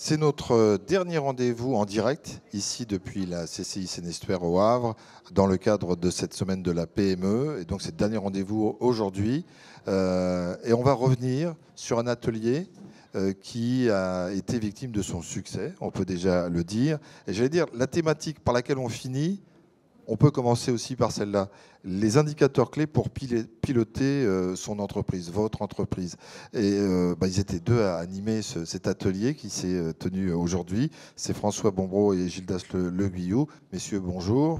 C'est notre dernier rendez-vous en direct, ici depuis la CCI Seine-Estuaire au Havre, dans le cadre de cette semaine de la PME. Et donc c'est le dernier rendez-vous aujourd'hui. Et on va revenir sur un atelier qui a été victime de son succès, on peut déjà le dire. Et j'allais dire, la thématique par laquelle on finit, on peut commencer aussi par celle-là. Les indicateurs clés pour piloter son entreprise, votre entreprise. Et ils étaient deux à animer cet atelier qui s'est tenu aujourd'hui. C'est François Bombreau et Gildas Le Guyot. Messieurs, bonjour.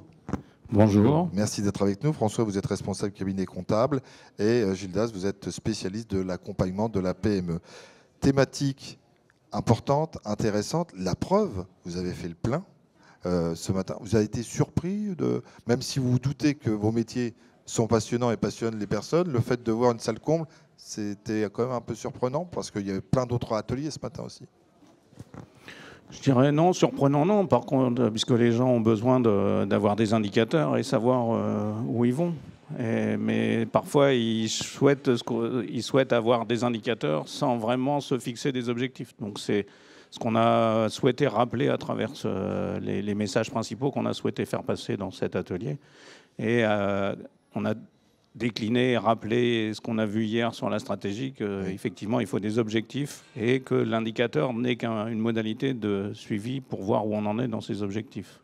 Bonjour. Merci d'être avec nous. François, vous êtes responsable cabinet comptable et Gildas, vous êtes spécialiste de l'accompagnement de la PME. Thématique importante, intéressante. La preuve, vous avez fait le plein. Ce matin. Vous avez été surpris, même si vous vous doutez que vos métiers sont passionnants et passionnent les personnes, le fait de voir une salle comble, c'était quand même un peu surprenant parce qu'il y avait plein d'autres ateliers ce matin aussi. Je dirais non, surprenant non, par contre, puisque les gens ont besoin d'avoir des indicateurs et savoir où ils vont. Mais parfois, ils souhaitent avoir des indicateurs sans vraiment se fixer des objectifs. Donc c'est ce qu'on a souhaité rappeler à travers les messages principaux qu'on a souhaité faire passer dans cet atelier. Et on a décliné et rappelé ce qu'on a vu hier sur la stratégie, qu'effectivement, il faut des objectifs et que l'indicateur n'est qu'une modalité de suivi pour voir où on en est dans ces objectifs.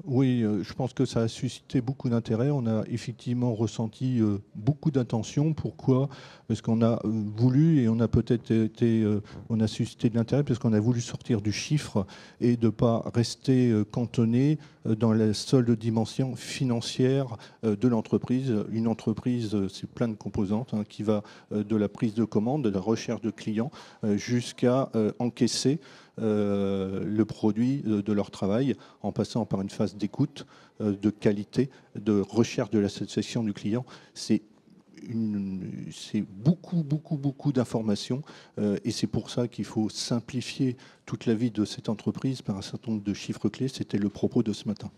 Oui, je pense que ça a suscité beaucoup d'intérêt. On a effectivement ressenti beaucoup d'attention. Pourquoi? Parce qu'on a voulu et on a peut-être été, on a suscité de l'intérêt parce qu'on a voulu sortir du chiffre et de ne pas rester cantonné dans la seule dimension financière de l'entreprise. Une entreprise, c'est plein de composantes qui va de la prise de commande, de la recherche de clients jusqu'à encaisser le produit de leur travail en passant par une phase d'écoute, de qualité, de recherche de la satisfaction du client. C'est beaucoup d'informations et c'est pour ça qu'il faut simplifier toute la vie de cette entreprise par un certain nombre de chiffres clés. C'était le propos de ce matin.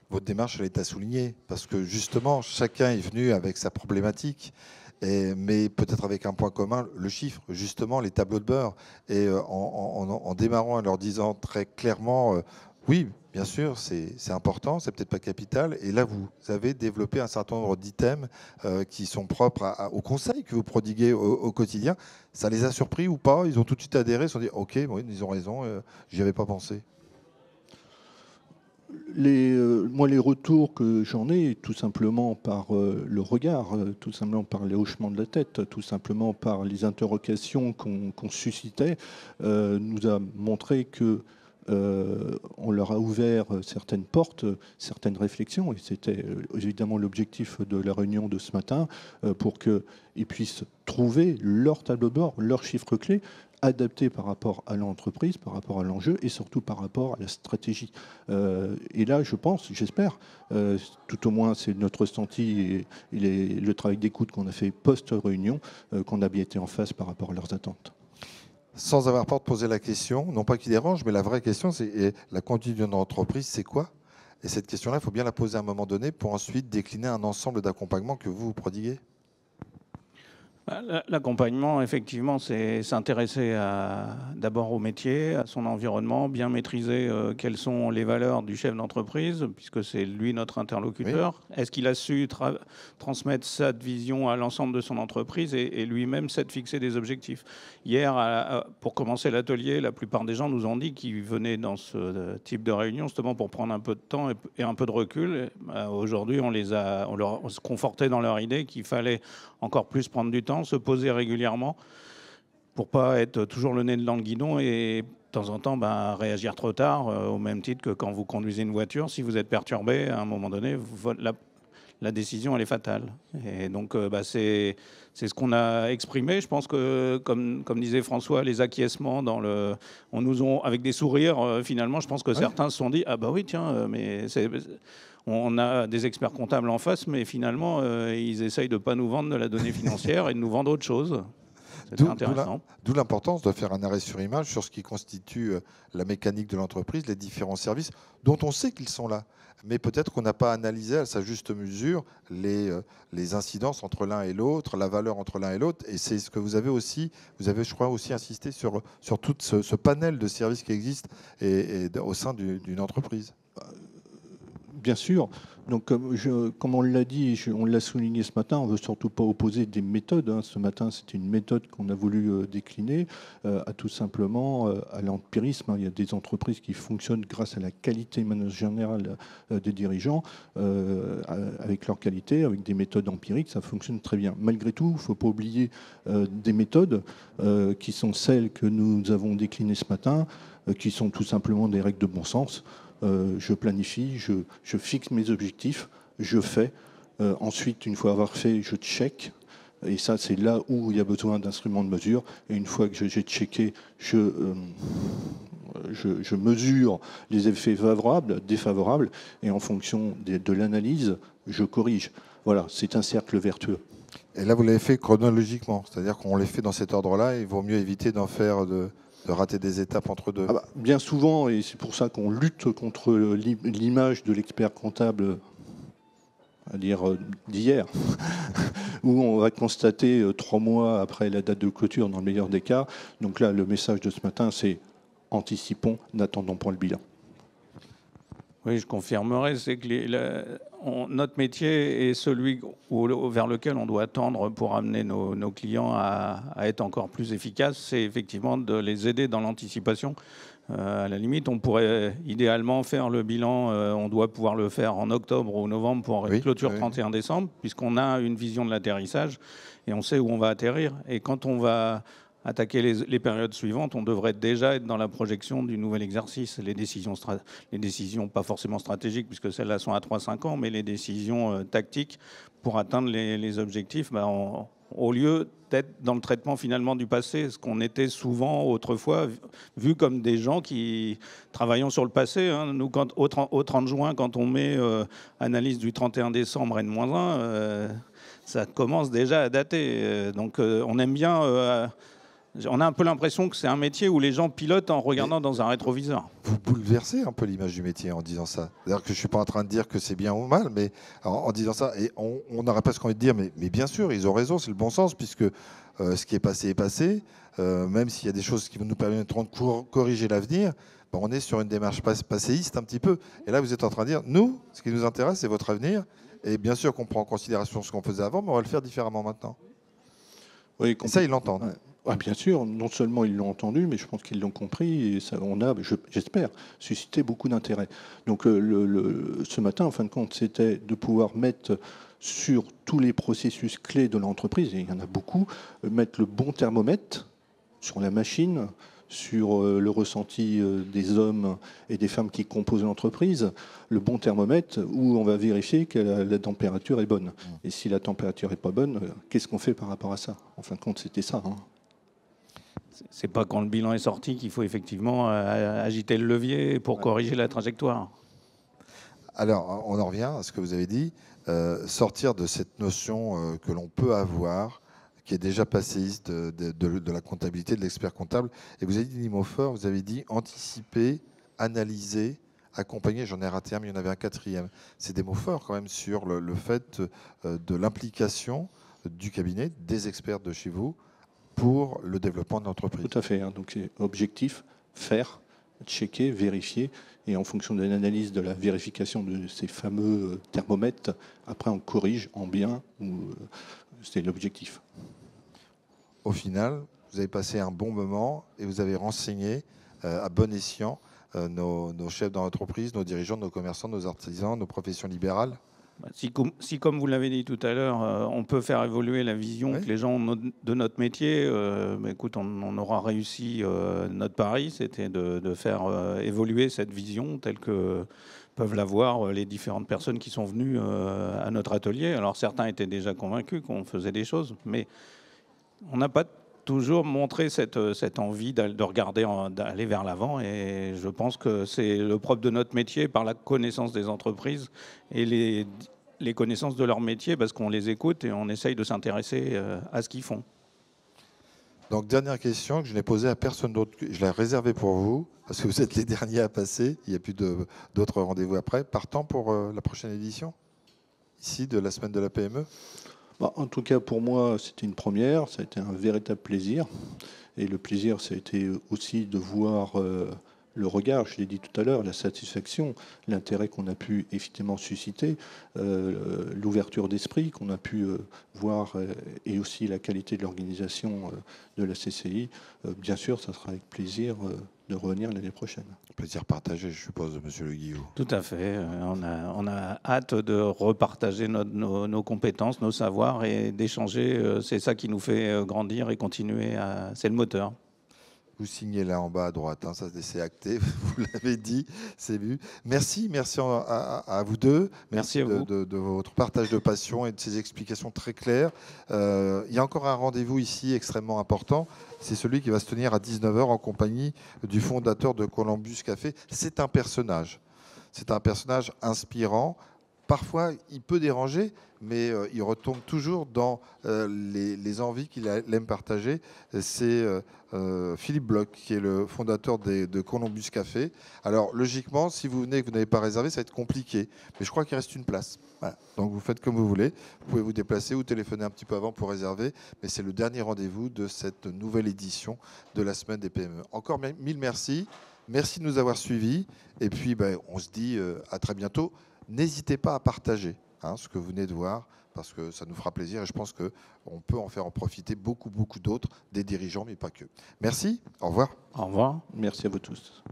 Votre démarche, elle est à souligner parce que justement, chacun est venu avec sa problématique. Mais peut-être avec un point commun, le chiffre, justement, les tableaux de bord. Et en démarrant en leur disant très clairement, oui, bien sûr, c'est important, c'est peut-être pas capital. Et là, vous avez développé un certain nombre d'items qui sont propres au conseil que vous prodiguez au quotidien. Ça les a surpris ou pas? Ils ont tout de suite adhéré, ils se sont dit, OK, oui, ils ont raison, j'y avais pas pensé. Moi, les retours que j'en ai, tout simplement par le regard, tout simplement par les hochements de la tête, tout simplement par les interrogations qu'on suscitait, nous a montré que on leur a ouvert certaines portes, certaines réflexions, et c'était évidemment l'objectif de la réunion de ce matin, pour qu'ils puissent trouver leur tableau de bord, leurs chiffres clés, adapté par rapport à l'entreprise, par rapport à l'enjeu et surtout par rapport à la stratégie. Et là, je pense, j'espère, tout au moins c'est notre ressenti et le travail d'écoute qu'on a fait post-réunion, qu'on a bien été en phase par rapport à leurs attentes. Sans avoir peur de poser la question, non pas qu'il dérange, mais la vraie question, c'est la conduite d'une entreprise, c'est quoi? Et cette question-là, il faut bien la poser à un moment donné pour ensuite décliner un ensemble d'accompagnements que vous prodiguez. L'accompagnement, effectivement, c'est s'intéresser d'abord au métier, à son environnement, bien maîtriser quelles sont les valeurs du chef d'entreprise, puisque c'est lui notre interlocuteur. Oui. Est-ce qu'il a su transmettre cette vision à l'ensemble de son entreprise et lui-même s'être fixé des objectifs? Hier, pour commencer l'atelier, la plupart des gens nous ont dit qu'ils venaient dans ce type de réunion justement pour prendre un peu de temps et un peu de recul. Aujourd'hui, on leur se confortait dans leur idée qu'il fallait encore plus prendre du temps, se poser régulièrement pour pas être toujours le nez dans le guidon et de temps en temps réagir trop tard, au même titre que quand vous conduisez une voiture. Si vous êtes perturbé, à un moment donné, la décision elle est fatale. Et donc c'est ce qu'on a exprimé. Je pense que, comme disait François, les acquiescements on nous ont avec des sourires. Finalement, je pense que certains se sont dit oui tiens, mais on a des experts comptables en face, mais finalement ils essayent de pas nous vendre de la donnée financière et de nous vendre autre chose. C'était intéressant. D'où l'importance de faire un arrêt sur image sur ce qui constitue la mécanique de l'entreprise, les différents services dont on sait qu'ils sont là. Mais peut-être qu'on n'a pas analysé à sa juste mesure les incidences entre l'un et l'autre, la valeur entre l'un et l'autre. Et c'est ce que vous avez, je crois, aussi insisté sur tout ce panel de services qui existe au sein d'une entreprise. Bien sûr. Donc, comme on l'a dit, on l'a souligné ce matin, on ne veut surtout pas opposer des méthodes. Ce matin, c'était une méthode qu'on a voulu décliner à tout simplement à l'empirisme. Il y a des entreprises qui fonctionnent grâce à la qualité managériale des dirigeants, avec leur qualité, avec des méthodes empiriques, ça fonctionne très bien. Malgré tout, il ne faut pas oublier des méthodes qui sont celles que nous avons déclinées ce matin, qui sont tout simplement des règles de bon sens. Je planifie, je fixe mes objectifs, je fais. Ensuite, une fois avoir fait, je check. Et ça, c'est là où il y a besoin d'instruments de mesure. Et une fois que j'ai checké, je mesure les effets favorables, défavorables. Et en fonction de l'analyse, je corrige. Voilà, c'est un cercle vertueux. Et là, vous l'avez fait chronologiquement. C'est-à-dire qu'on les fait dans cet ordre-là. Il vaut mieux éviter d'en faire de rater des étapes entre deux. Bien souvent, et c'est pour ça qu'on lutte contre l'image de l'expert comptable, à dire d'hier, où on va constater 3 mois après la date de clôture, dans le meilleur des cas. Donc là, le message de ce matin, c'est anticipons, n'attendons pas le bilan. Oui, je confirmerai, c'est que notre métier est celui vers lequel on doit tendre pour amener nos clients à être encore plus efficaces. C'est effectivement de les aider dans l'anticipation. À la limite, on pourrait idéalement faire le bilan, on doit pouvoir le faire en octobre ou novembre pour une clôture 31 décembre, puisqu'on a une vision de l'atterrissage et on sait où on va atterrir. Et quand on va attaquer les périodes suivantes, on devrait déjà être dans la projection du nouvel exercice. Les décisions pas forcément stratégiques, puisque celles-là sont à 3-5 ans, mais les décisions tactiques pour atteindre les objectifs, au lieu d'être dans le traitement finalement du passé, ce qu'on était souvent autrefois vu comme des gens qui travaillons sur le passé. Nous, au 30 juin, quand on met analyse du 31 décembre N-1, ça commence déjà à dater. Donc on aime bien... on a un peu l'impression que c'est un métier où les gens pilotent en regardant dans un rétroviseur. Vous bouleversez un peu l'image du métier en disant ça. C'est-à-dire que je ne suis pas en train de dire que c'est bien ou mal, mais en disant ça, et on aurait presque envie de dire, mais bien sûr, ils ont raison, c'est le bon sens, puisque ce qui est passé est passé. Même s'il y a des choses qui nous permettront de corriger l'avenir, on est sur une démarche passéiste un petit peu. Et là, vous êtes en train de dire, nous, ce qui nous intéresse, c'est votre avenir. Et bien sûr qu'on prend en considération ce qu'on faisait avant, mais on va le faire différemment maintenant. Oui, et ça, ils l'entendent. Ouais. Ah, bien sûr, non seulement ils l'ont entendu, mais je pense qu'ils l'ont compris et ça, on a, j'espère, suscité beaucoup d'intérêt. Donc ce matin, en fin de compte, c'était de pouvoir mettre sur tous les processus clés de l'entreprise, et il y en a beaucoup, mettre le bon thermomètre sur la machine, sur le ressenti des hommes et des femmes qui composent l'entreprise, le bon thermomètre où on va vérifier que la température est bonne. Et si la température n'est pas bonne, qu'est-ce qu'on fait par rapport à ça? En fin de compte, c'était ça. C'est pas quand le bilan est sorti qu'il faut effectivement agiter le levier pour corriger la trajectoire. Alors, on en revient à ce que vous avez dit, sortir de cette notion que l'on peut avoir, qui est déjà passéiste de la comptabilité, de l'expert comptable. Et vous avez dit des mots forts, vous avez dit anticiper, analyser, accompagner, j'en ai raté un, mais il y en avait un quatrième. C'est des mots forts quand même sur le fait de l'implication du cabinet, des experts de chez vous, pour le développement de l'entreprise. Tout à fait. Donc, c'est objectif, faire, checker, vérifier. Et en fonction de l'analyse de la vérification de ces fameux thermomètres, après on corrige en bien. C'est l'objectif. Au final, vous avez passé un bon moment et vous avez renseigné à bon escient nos chefs d'entreprise, nos dirigeants, nos commerçants, nos artisans, nos professions libérales. Si, comme vous l'avez dit tout à l'heure, on peut faire évoluer la vision que les gens ont de notre métier, écoute, on aura réussi notre pari, c'était de faire évoluer cette vision telle que peuvent l'avoir les différentes personnes qui sont venues à notre atelier. Alors certains étaient déjà convaincus qu'on faisait des choses, mais on n'a pas toujours montré cette envie de regarder, d'aller vers l'avant. Et je pense que c'est le propre de notre métier par la connaissance des entreprises et les connaissances de leur métier, parce qu'on les écoute et on essaye de s'intéresser à ce qu'ils font. Donc, dernière question que je n'ai posée à personne d'autre. Je l'ai réservée pour vous, parce que vous êtes les derniers à passer. Il n'y a plus d'autres rendez-vous après. Partant pour la prochaine édition, ici, de la semaine de la PME? En tout cas, pour moi, c'était une première. Ça a été un véritable plaisir. Et le plaisir, ça a été aussi de voir le regard, je l'ai dit tout à l'heure, la satisfaction, l'intérêt qu'on a pu effectivement susciter, l'ouverture d'esprit qu'on a pu voir, et aussi la qualité de l'organisation de la CCI. Bien sûr, ça sera avec plaisir de revenir l'année prochaine. Plaisir partagé, je suppose, monsieur Le Guillot. Tout à fait. On a hâte de repartager nos compétences, nos savoirs et d'échanger. C'est ça qui nous fait grandir et continuer. C'est le moteur. Vous signez là en bas à droite, hein, ça c'est acté, vous l'avez dit, c'est vu. Merci à vous deux. Merci à vous. De votre partage de passion et de ces explications très claires. Il y a encore un rendez-vous ici extrêmement important. C'est celui qui va se tenir à 19h en compagnie du fondateur de Columbus Café. C'est un personnage inspirant. Parfois, il peut déranger, mais il retombe toujours dans les envies qu'il aime partager. C'est Philippe Bloch, qui est le fondateur de Columbus Café. Alors, logiquement, si vous venez et que vous n'avez pas réservé, ça va être compliqué. Mais je crois qu'il reste une place. Voilà. Donc, vous faites comme vous voulez. Vous pouvez vous déplacer ou téléphoner un petit peu avant pour réserver. Mais c'est le dernier rendez-vous de cette nouvelle édition de la semaine des PME. Encore mille merci. Merci de nous avoir suivis. Et puis, on se dit à très bientôt. N'hésitez pas à partager ce que vous venez de voir, parce que ça nous fera plaisir et je pense qu'on peut en faire en profiter beaucoup d'autres, des dirigeants, mais pas que. Merci, au revoir. Au revoir. Merci à vous tous.